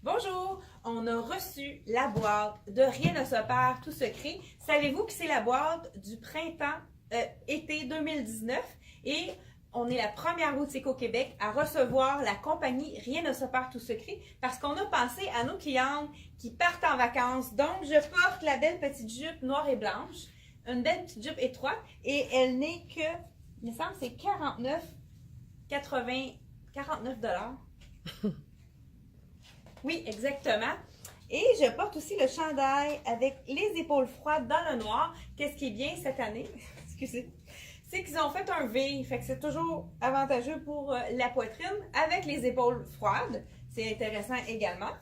Bonjour, on a reçu la boîte de Rien ne se perd, tout se crée. Savez-vous que c'est la boîte du printemps-été 2019 et on est la première boutique au Québec à recevoir la compagnie Rien ne se perd, tout se crée parce qu'on a pensé à nos clientes qui partent en vacances. Donc, je porte la belle petite jupe noire et blanche, une belle petite jupe étroite et elle n'est que, il me semble, c'est 49 $. Oui, exactement. Et je porte aussi le chandail avec les épaules froides dans le noir. Qu'est-ce qui est bien cette année? Excusez. C'est qu'ils ont fait un V, fait que c'est toujours avantageux pour la poitrine avec les épaules froides. C'est intéressant également.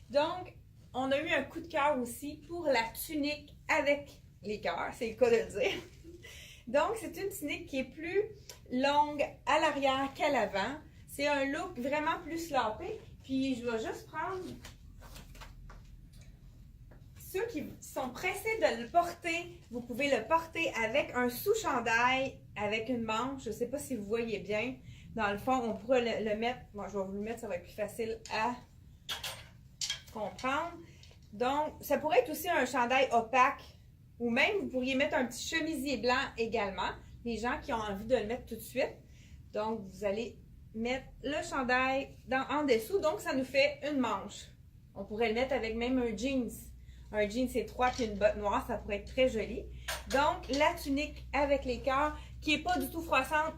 Donc, on a eu un coup de cœur aussi pour la tunique avec les cœurs, c'est le cas de le dire. Donc, c'est une tunique qui est plus longue à l'arrière qu'à l'avant. C'est un look vraiment plus slappé. Puis, je vais juste prendre ceux qui sont pressés de le porter. Vous pouvez le porter avec un sous-chandail, avec une manche. Je ne sais pas si vous voyez bien. Dans le fond, on pourrait le mettre. Bon, je vais vous le mettre, ça va être plus facile à comprendre. Donc, ça pourrait être aussi un chandail opaque. Ou même, vous pourriez mettre un petit chemisier blanc également. Les gens qui ont envie de le mettre tout de suite. Donc, vous allez mettre le chandail en dessous. Donc, ça nous fait une manche. On pourrait le mettre avec même un jeans. Un jeans étroit puis une botte noire, ça pourrait être très joli. Donc, la tunique avec les cœurs qui n'est pas du tout froissante.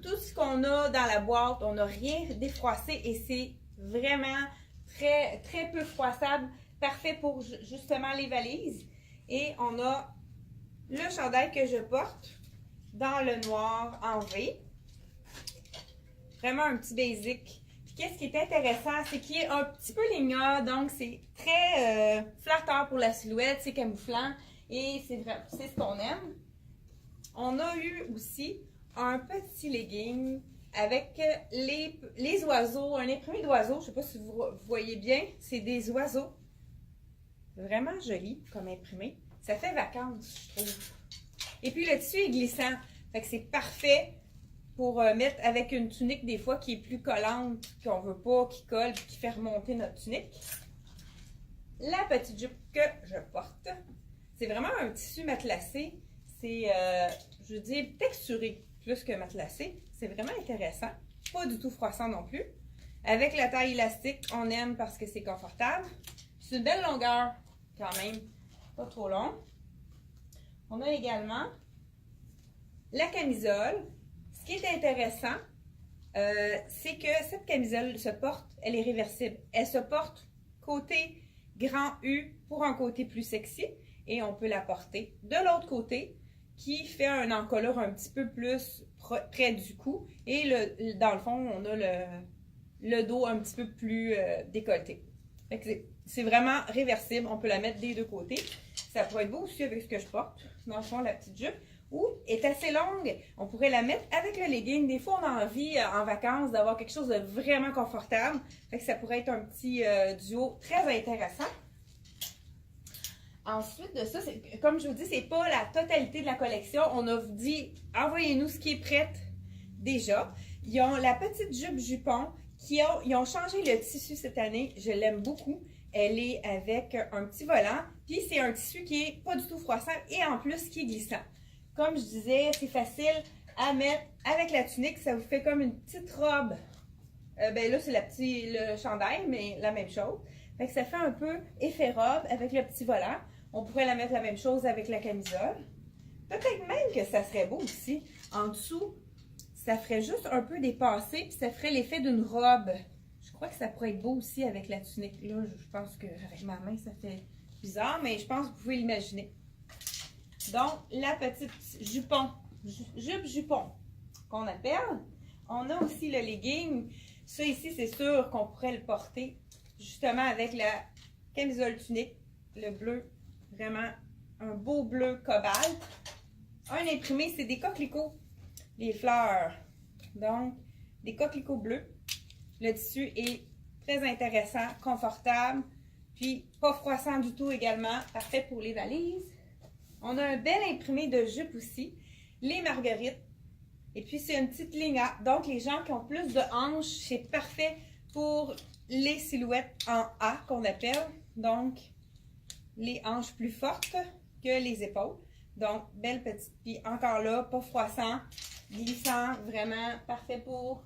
Tout ce qu'on a dans la boîte, on n'a rien défroissé et c'est vraiment très, très peu froissable. Parfait pour justement les valises. Et on a le chandail que je porte dans le noir en V. Vraiment un petit basic. Puis qu'est-ce qui est intéressant, c'est qu'il est un petit peu lignard, donc c'est très flatteur pour la silhouette, c'est camouflant et c'est ce qu'on aime. On a eu aussi un petit legging avec les oiseaux, un imprimé d'oiseaux, je ne sais pas si vous voyez bien, c'est des oiseaux. Vraiment joli comme imprimé. Ça fait vacances, je trouve. Et puis le tissu est glissant, fait que c'est parfait pour mettre avec une tunique des fois qui est plus collante, qu'on veut pas, qui colle, qui fait remonter notre tunique. La petite jupe que je porte, c'est vraiment un tissu matelassé. C'est, je veux dire, texturé plus que matelassé. C'est vraiment intéressant. Pas du tout froissant non plus. Avec la taille élastique, on aime parce que c'est confortable. C'est une belle longueur quand même, pas trop long. On a également la camisole. Ce qui est intéressant, c'est que cette camisole se porte, elle est réversible. Elle se porte côté grand U pour un côté plus sexy et on peut la porter de l'autre côté qui fait un encolure un petit peu plus près du cou et dans le fond, on a le dos un petit peu plus décolleté. C'est vraiment réversible, on peut la mettre des deux côtés. Ça pourrait être beau aussi avec ce que je porte, dans le fond, la petite jupe. Ou est assez longue, on pourrait la mettre avec le legging. Des fois, on a envie en vacances d'avoir quelque chose de vraiment confortable. Fait que ça pourrait être un petit duo très intéressant. Ensuite de ça, comme je vous dis, c'est pas la totalité de la collection. On a dit, envoyez-nous ce qui est prêt déjà. Ils ont la petite jupe jupon ils ont changé le tissu cette année. Je l'aime beaucoup. Elle est avec un petit volant. Puis c'est un tissu qui est pas du tout froissant et en plus qui est glissant. Comme je disais, c'est facile à mettre avec la tunique. Ça vous fait comme une petite robe. Ben là, c'est le chandail, mais la même chose. Fait que ça fait un peu effet robe avec le petit volant. On pourrait la mettre la même chose avec la camisole. Peut-être même que ça serait beau aussi. En dessous, ça ferait juste un peu dépassé, puis ça ferait l'effet d'une robe. Je crois que ça pourrait être beau aussi avec la tunique. Là, je pense qu'avec ma main, ça fait bizarre, mais je pense que vous pouvez l'imaginer. Donc, la petite jupe-jupon qu'on appelle. On a aussi le legging. Ça ici, c'est sûr qu'on pourrait le porter justement avec la camisole tunique, le bleu, vraiment un beau bleu cobalt. Un imprimé, c'est des coquelicots, les fleurs. Donc, des coquelicots bleus. Le tissu est très intéressant, confortable, puis pas froissant du tout également, parfait pour les valises. On a un bel imprimé de jupe aussi, les marguerites. Et puis, c'est une petite ligne A. Donc, les gens qui ont plus de hanches, c'est parfait pour les silhouettes en A qu'on appelle. Donc, les hanches plus fortes que les épaules. Donc, belle petite pie. Encore là, pas froissant, glissant, vraiment parfait pour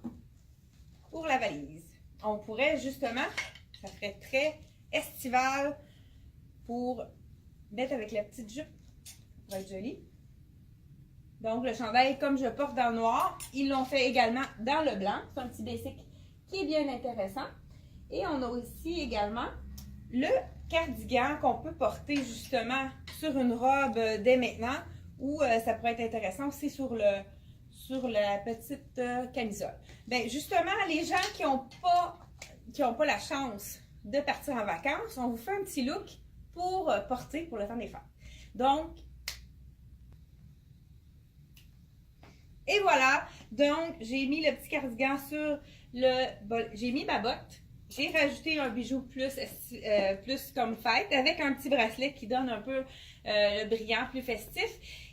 la valise. On pourrait justement, ça ferait très estival pour mettre avec la petite jupe. Ça pourrait être joli. Donc, le chandail, comme je porte dans le noir, ils l'ont fait également dans le blanc. C'est un petit basic qui est bien intéressant. Et on a aussi également le cardigan qu'on peut porter justement sur une robe dès maintenant ou ça pourrait être intéressant aussi sur la petite camisole. Bien, justement, les gens qui n'ont pas la chance de partir en vacances, on vous fait un petit look pour porter pour le temps des fêtes. Donc, et voilà, donc j'ai mis le petit cardigan sur j'ai mis ma botte, j'ai rajouté un bijou plus comme fête avec un petit bracelet qui donne un peu le brillant plus festif.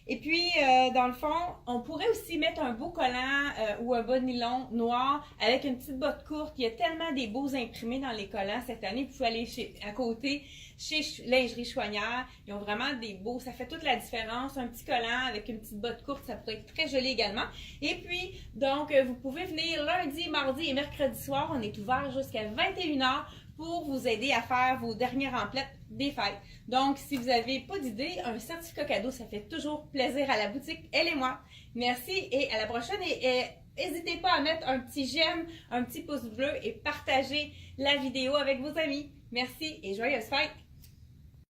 Et puis, dans le fond, on pourrait aussi mettre un beau collant ou un bas de nylon noir avec une petite botte courte. Il y a tellement des beaux imprimés dans les collants cette année. Vous pouvez aller à côté chez Lingerie Chouanière. Ils ont vraiment des beaux, ça fait toute la différence. Un petit collant avec une petite botte courte, ça pourrait être très joli également. Et puis, donc, vous pouvez venir lundi, mardi et mercredi soir. On est ouvert jusqu'à 21h pour vous aider à faire vos dernières emplettes des fêtes. Donc, si vous n'avez pas d'idée, un certificat cadeau, ça fait toujours plaisir à la boutique, elle et moi. Merci et à la prochaine. Et n'hésitez pas à mettre un petit j'aime, un petit pouce bleu et partager la vidéo avec vos amis. Merci et joyeuses fêtes!